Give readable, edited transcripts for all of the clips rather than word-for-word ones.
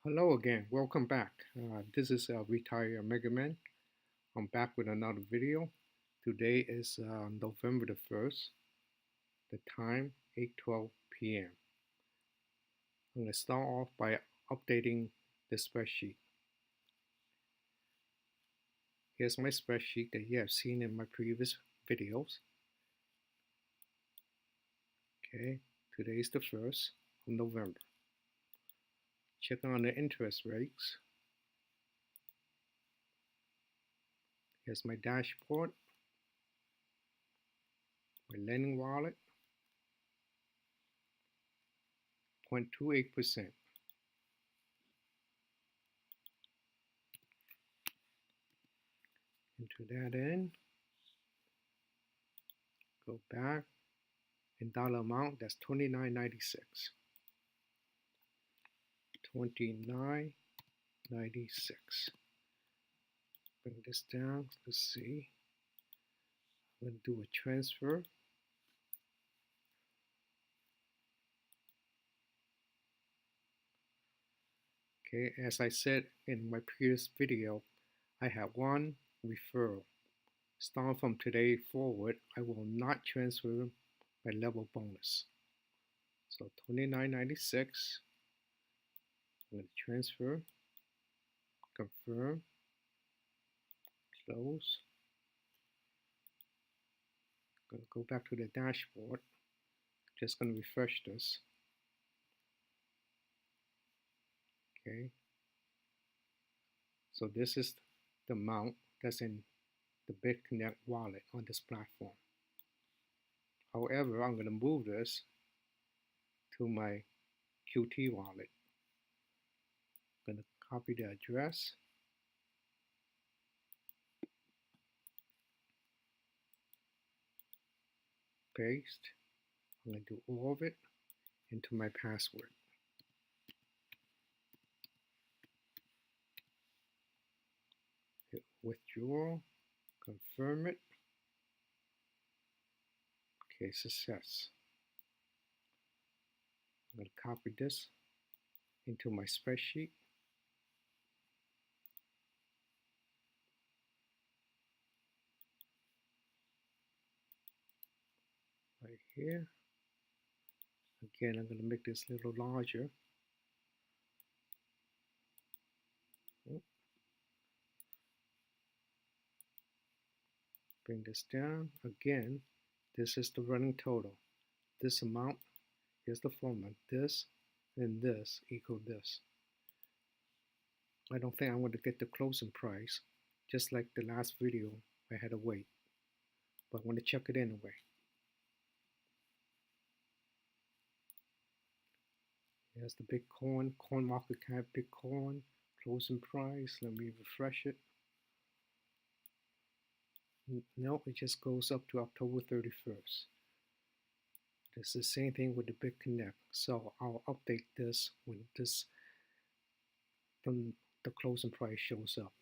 Hello again, welcome back. This is Retiredmegaman. I'm back with another video. Today is November the 1st, the time 8:12 p.m. I'm going to start off by updating the spreadsheet. Here's my spreadsheet that you have seen in my previous videos. Okay, today is the 1st of November. Check on the interest rates. Here's my dashboard, my lending wallet, 0.28%. Enter that in, go back, in dollar amount, that's $29.96. $29.96. Bring this down. Let's see. I'm going to do a transfer. Okay, as I said in my previous video, I have one referral. Starting from today forward, I will not transfer my level bonus. So $29.96. I'm going to transfer, confirm, close. I'm going to go back to the dashboard. Just going to refresh this. Okay. So this is the amount that's in the BitConnect wallet on this platform. However, I'm going to move this to my QT wallet. I'm going to copy the address, paste. I'm going to do all of it into my password. Hit withdraw, confirm it. Okay, success. I'm going to copy this into my spreadsheet. Right here. Again, I'm going to make this a little larger. Bring this down. Again, this is the running total. This amount is the formula. This and this equal this. I don't think I'm going to get the closing price. Just like the last video, I had to wait. But I want to check it anyway. Here's the Bitcoin, coin market cap, Bitcoin, closing price. Let me refresh it. No, it just goes up to October 31st. It's the same thing with the BitConnect. So I'll update this when the closing price shows up.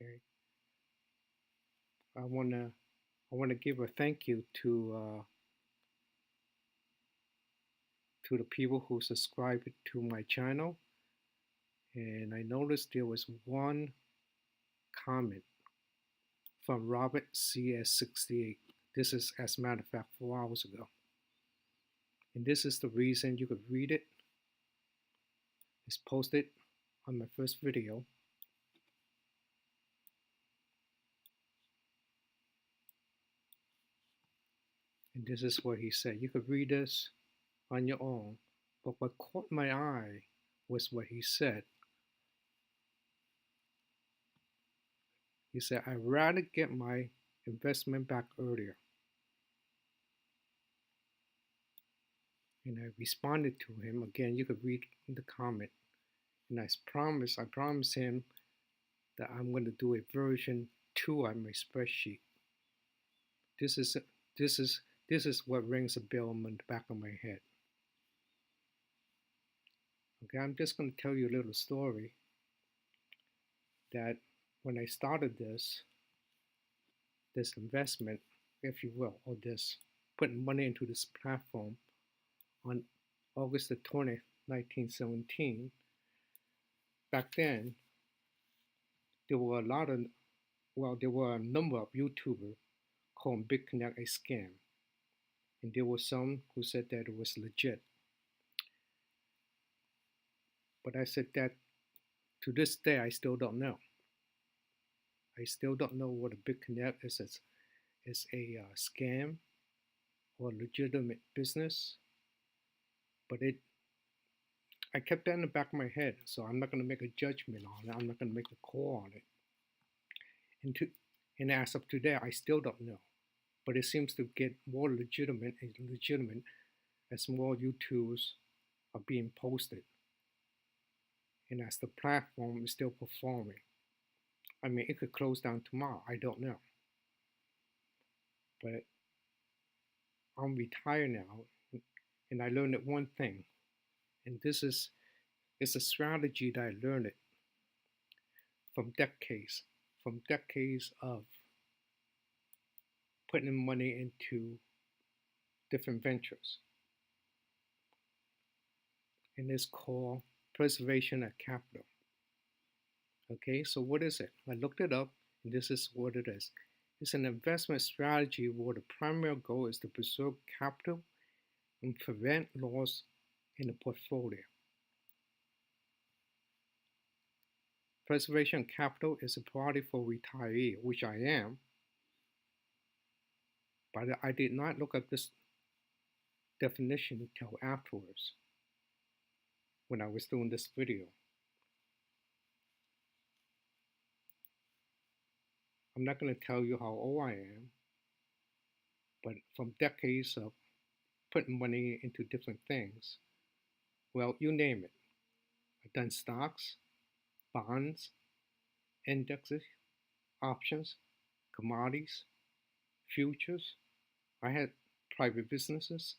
Okay. I wanna give a thank you to the people who subscribed to my channel. And I noticed there was one comment from Robert CS68. This is, as a matter of fact, 4 hours ago. And this is the reason. You could read it. It's posted on my first video. And this is what he said. You could read this on your own. But what caught my eye was what he said. He said, I'd rather get my investment back earlier. And I responded to him. Again, you could read the comment. And I promised him that I'm going to do a version 2 on my spreadsheet. This is what rings a bell in the back of my head. Okay, I'm just going to tell you a little story that when I started this, this investment, if you will, or this putting money into this platform on August the 20th, 1917. Back then, there were there were a number of YouTubers called Bitconnect a scam. And there were some who said that it was legit. But I said that to this day, I still don't know. I still don't know what a Bitconnect is a scam or legitimate business. But I kept that in the back of my head, so I'm not going to make a judgment on it. I'm not going to make a call on it. And as of today, I still don't know. But it seems to get more legitimate as more YouTubes are being posted. And as the platform is still performing. I mean, it could close down tomorrow. I don't know. But I'm retired now, and I learned one thing. And it's a strategy that I learned it from decades of putting money into different ventures. And it's called preservation of capital. Okay, so what is it? I looked it up, and this is what it is. It's an investment strategy where the primary goal is to preserve capital and prevent loss in the portfolio. Preservation of capital is a priority for retiree, which I am, but I did not look up this definition until afterwards when I was doing this video. I'm not going to tell you how old I am, but from decades of putting money into different things, well, you name it. I've done stocks, bonds, indexes, options, commodities, futures. I had private businesses,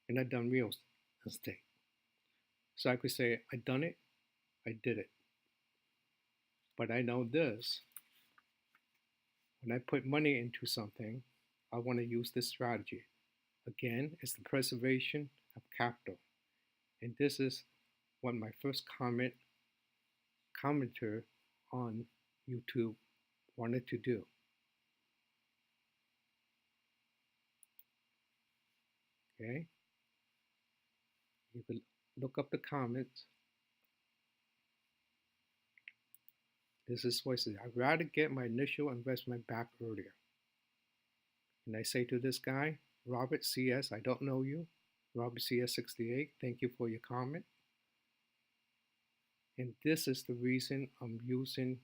and I've done real estate. So I could say, I done it, I did it. But I know this, when I put money into something, I want to use this strategy. Again, it's the preservation of capital. And this is what my first commenter on YouTube wanted to do. Okay? You can look up the comments. This is what it says. I'd rather get my initial investment back earlier. And I say to this guy, Robert CS, I don't know you. Robert CS68, thank you for your comment. And this is the reason I'm using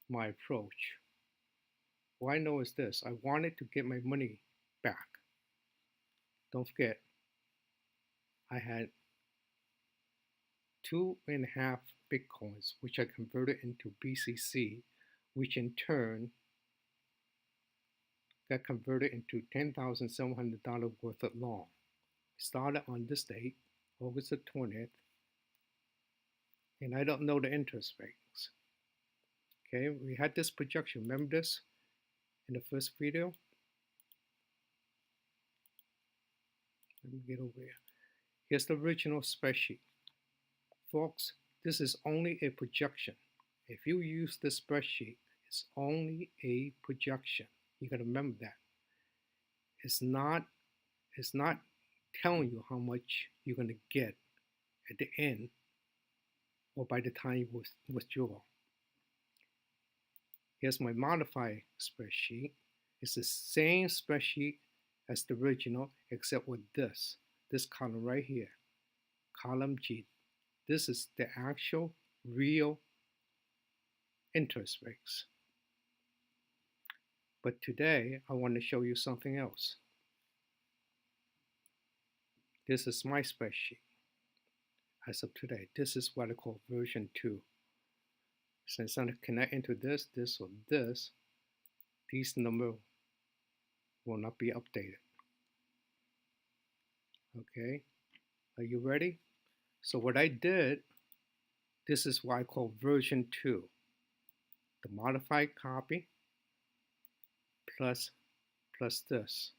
my approach. What I know is this. I wanted to get my money back. Don't forget, I had 2.5 Bitcoins, which I converted into BCC, which in turn got converted into $10,700 worth of loan. Started on this date, August the 20th, and I don't know the interest rates. Okay, we had this projection. Remember this in the first video? Let me get over here. Here's the original spreadsheet. Folks, this is only a projection. If you use this spreadsheet, it's only a projection. You gotta remember that. It's not telling you how much you're gonna get at the end or by the time you withdraw. Here's my modified spreadsheet. It's the same spreadsheet as the original, except with this column right here, column G. This is the actual real interest rates. But today, I want to show you something else. This is my spreadsheet as of today. This is what I call version 2. Since I'm connecting to this, or this, these numbers will not be updated. Okay, are you ready? So what I did, this is what I call version 2. The modified copy. plus this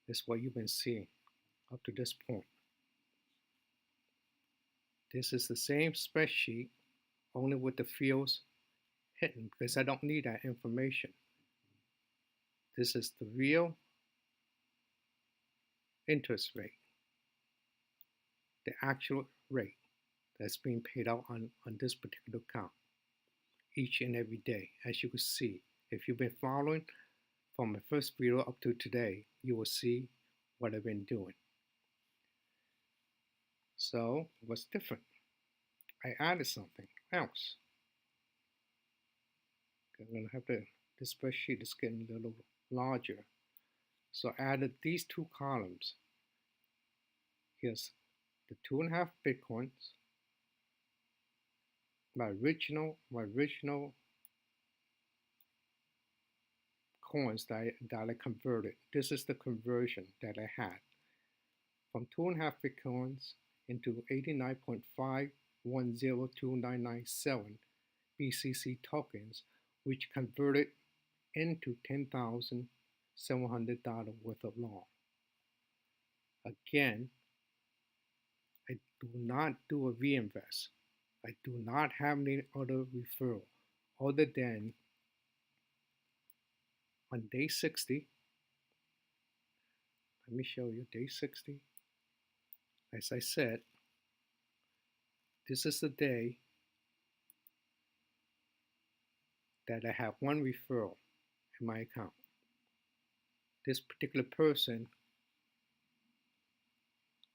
is what you've been seeing up to this point. This is the same spreadsheet, only with the fields hidden because I don't need that information. This is the real interest rate, the actual rate that's being paid out on this particular account each and every day. As you can see, if you've been following from my first video up to today, you will see what I've been doing. So what's different? I added something else. I'm going to have to, this spreadsheet is getting a little larger. So I added these two columns. Here's the 2.5 Bitcoins, my original coins that I converted. This is the conversion that I had from 2.5 Bitcoins into 89.510299.7 BCC tokens, which converted into $10,700 worth of long. Again, I do not do a reinvest. I do not have any other referral other than on day 60. Let me show you day 60. As I said, this is the day that I have one referral in my account. This particular person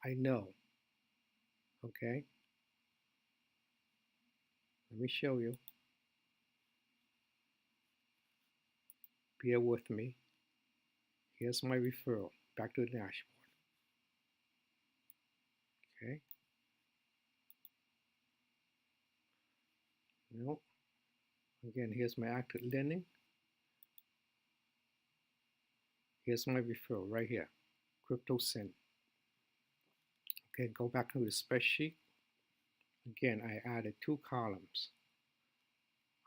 I know. Okay? Let me show you. Bear with me. Here's my referral. Back to the dashboard. Okay? No. Again, here's my active lending. Here's my referral right here. CryptoSend. Okay, go back to the spreadsheet. Again, I added two columns.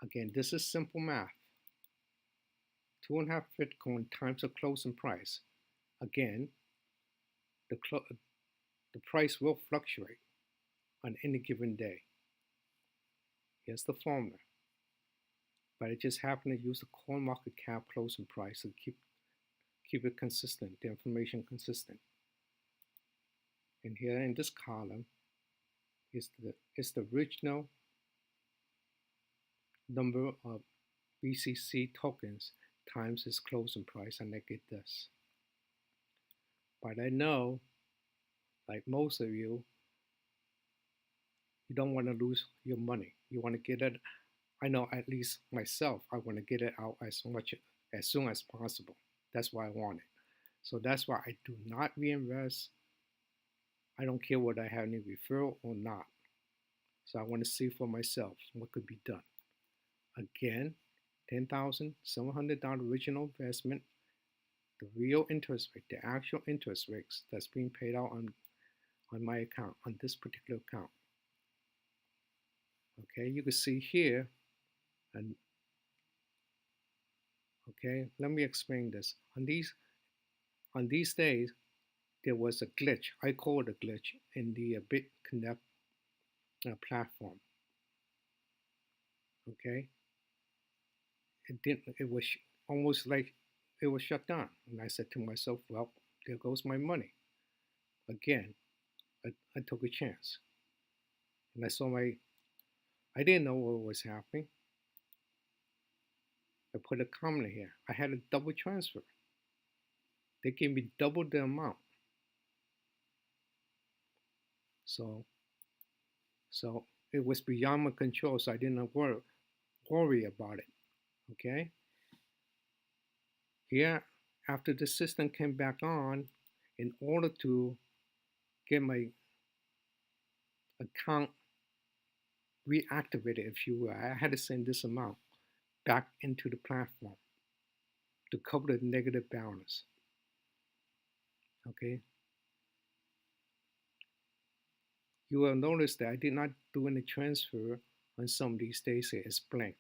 Again, this is simple math. 2.5 Bitcoin times the closing price. Again, the price will fluctuate on any given day. Here's the formula. But I just happen to use the coin market cap closing price to keep it consistent, the information consistent. And here in this column is the original number of BCC tokens times its closing price, and I get this. But I know, like most of you, you don't want to lose your money. You want to get it. I know, at least myself, I want to get it out as soon as possible. That's why I want it. So that's why I do not reinvest. I don't care whether I have any referral or not. So I want to see for myself what could be done. Again, $10,700 original investment, the real interest rate, the actual interest rates that's being paid out on my account, on this particular account. Okay, you can see here, and okay, let me explain this. On these days, there was a glitch. I call it a glitch in the BitConnect platform. Okay, it was almost like it was shut down, and I said to myself, well, there goes my money. Again, I took a chance, and I didn't know what was happening. I put a comment here. I had a double transfer. They gave me double the amount. So it was beyond my control, so I didn't worry about it. Okay? Here, after the system came back on, in order to get my account reactivated, if you will, I had to send this amount back into the platform to cover the negative balance. Okay? You will notice that I did not do any transfer on some of these days. It's blank.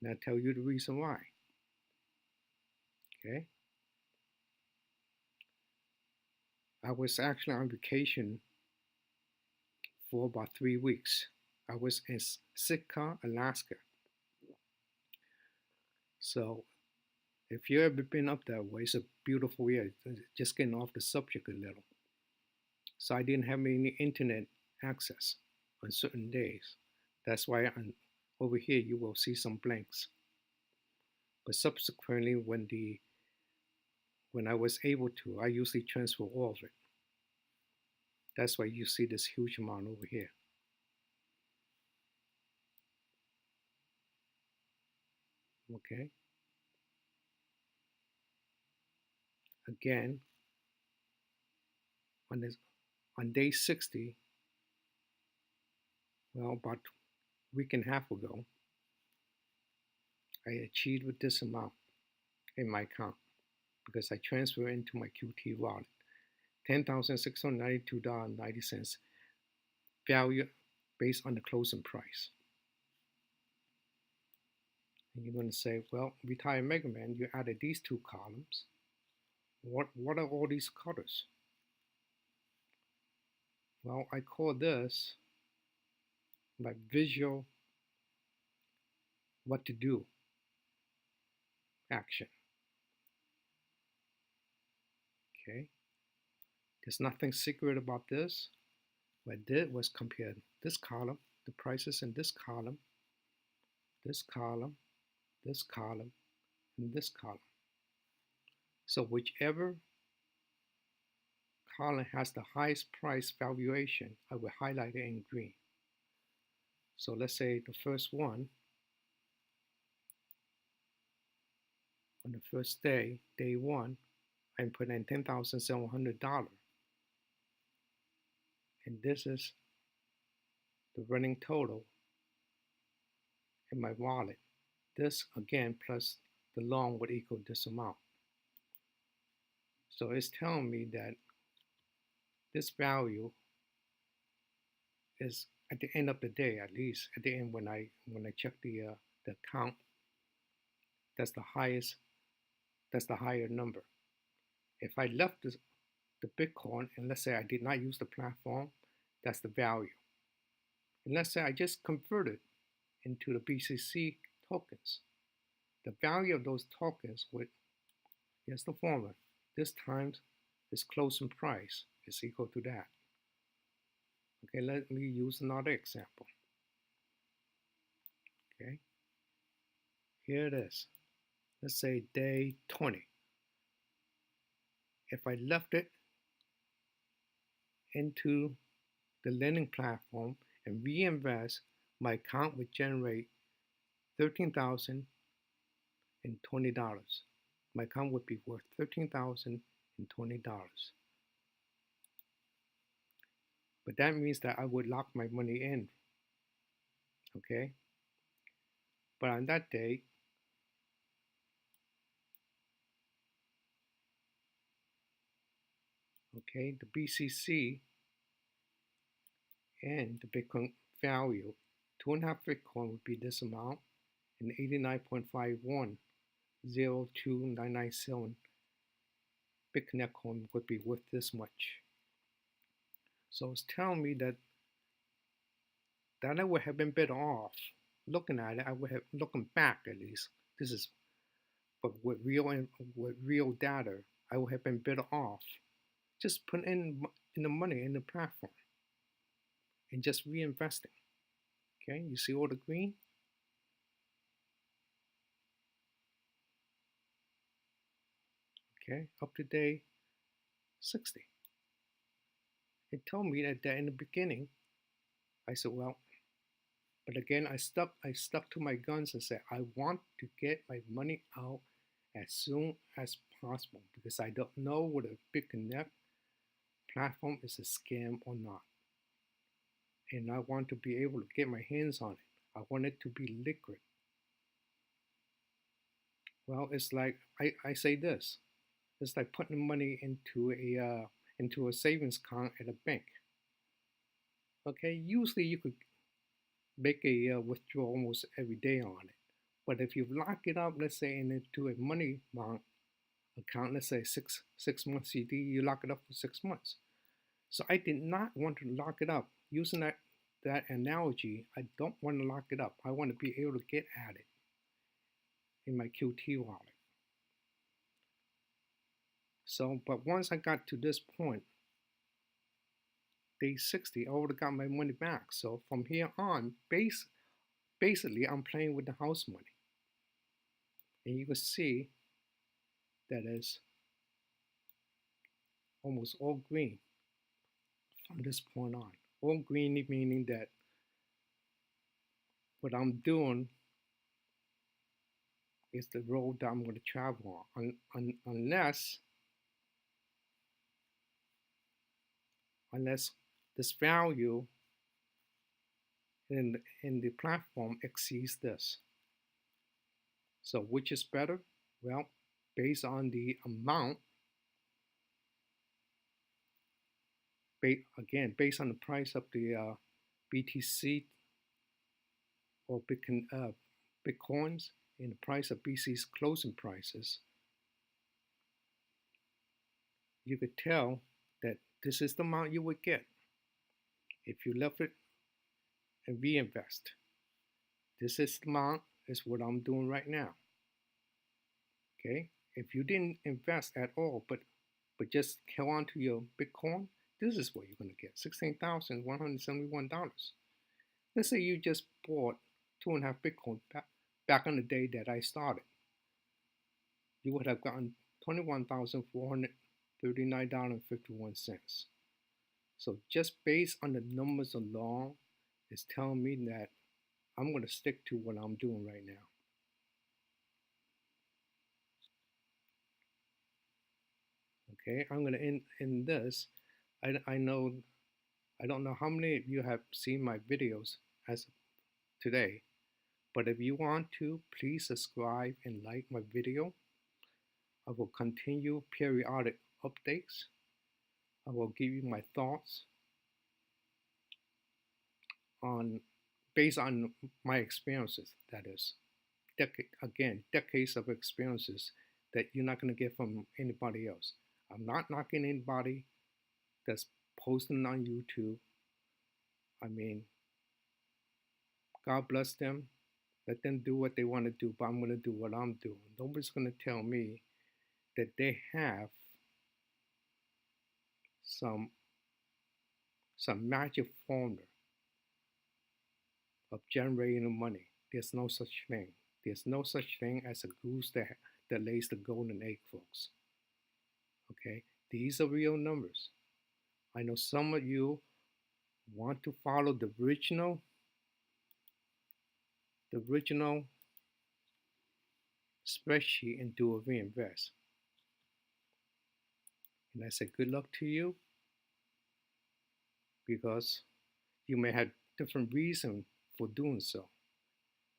And I'll tell you the reason why. Okay. I was actually on vacation for about 3 weeks. I was in Sitka, Alaska. So if you ever been up that way, it's a beautiful area. Just getting off the subject a little. So I didn't have any internet access on certain days. That's why over here you will see some blanks. But subsequently, when I was able to, I usually transfer all of it. That's why you see this huge amount over here. Okay. Again, on day 60, well, about a week and a half ago, I achieved with this amount in my account because I transferred into my QT wallet $10,692.90 value based on the closing price. And you're going to say, well, Retiredmegaman, you added these two columns. What are all these colors? Well, I call this my visual what to do action. Okay. There's nothing secret about this. What I did was compare this column, the prices in this column, this column, this column, and this column. So whichever column has the highest price valuation, I will highlight it in green. So let's say the first one, on the first day, day one, I put in $10,700. And this is the running total in my wallet. This again plus the loan would equal this amount. So it's telling me that this value is at the end of the day, at least at the end when I check the account, that's the highest, that's the higher number. If I left the Bitcoin and let's say I did not use the platform, that's the value. And let's say I just converted into the BCC tokens. The value of those tokens would, here's the formula, this times its closing price is equal to that. Okay, let me use another example. Okay, here it is. Let's say day 20. If I left it into the lending platform and reinvest, my account would generate $13,020. My account would be worth $13,020. But that means that I would lock my money in. Okay. But on that day, okay, the BCC and the Bitcoin value, 2.5 Bitcoin would be this amount, and 89.510297 Bitconnect coin would be worth this much. So it's telling me that I would have been better off looking at it. I would have looking back at least. This is, but with real data, I would have been better off just putting in the money in the platform and just reinvesting. Okay, you see all the green? Okay, up to day 60. It told me that in the beginning, I said, well, but again, I stuck to my guns and said, I want to get my money out as soon as possible because I don't know whether Bitconnect platform is a scam or not. And I want to be able to get my hands on it. I want it to be liquid. Well, it's like I say this. It's like putting money into a savings account at a bank. Okay, usually you could make a withdrawal almost every day on it. But if you lock it up, let's say into a money market, account, let's say six month CD, you lock it up for 6 months. So I did not want to lock it up. Using that analogy, I don't want to lock it up. I want to be able to get at it in my QT wallet. So, but once I got to this point, day 60, I already got my money back. So from here on, basically I'm playing with the house money. And you can see that is almost all green from this point on. All green meaning that what I'm doing is the road that I'm going to travel on, unless this value in the platform exceeds this. So which is better? Well, based on the amount, again, based on the price of the BTC or Bitcoins and the price of BC's closing prices, you could tell that this is the amount you would get if you left it and reinvest. This is the amount is what I'm doing right now. Okay, if you didn't invest at all, but just held on to your Bitcoin, this is what you're going to get: $16,171. Let's say you just bought 2.5 Bitcoin back on the day that I started. You would have gotten $21,439.51. So just based on the numbers alone, it's telling me that I'm going to stick to what I'm doing right now. Okay, I'm going to end this. I don't know how many of you have seen my videos as of today, but if you want to, please subscribe and like my video. I will continue periodic updates. I will give you my thoughts on based on my experiences, that is. Decades of experiences that you're not going to get from anybody else. I'm not knocking anybody that's posting on YouTube. I mean, God bless them. Let them do what they want to do, but I'm going to do what I'm doing. Nobody's going to tell me that they have some magic formula of generating money. There's no such thing. There's no such thing as a goose that lays the golden egg, folks. Okay, these are real numbers. I know some of you want to follow the original spreadsheet and do a reinvest. And I say good luck to you, because you may have different reason for doing so.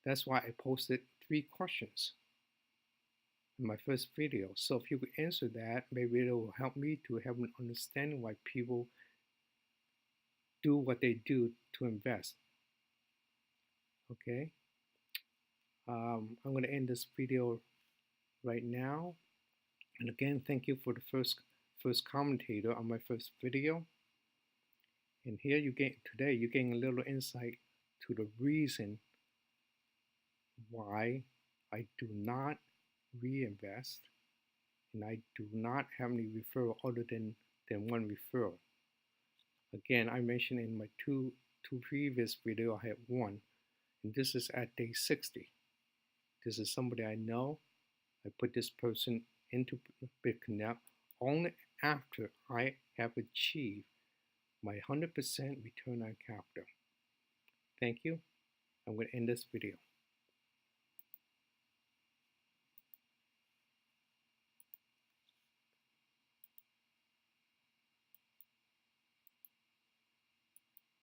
That's why I posted 3 questions in my first video. So if you could answer that, maybe it will help me to have an understanding why people do what they do to invest. Okay, I'm going to end this video right now. And again, thank you for the first commentator on my first video. And here you're getting a little insight to the reason why I do not reinvest, and I do not have any referral other than one referral. Again, I mentioned in my two previous video I had one, and this is at day 60. This is somebody I know. I put this person into Bitconnect only after I have achieved my 100% return on capital. Thank you. I'm going to end this video.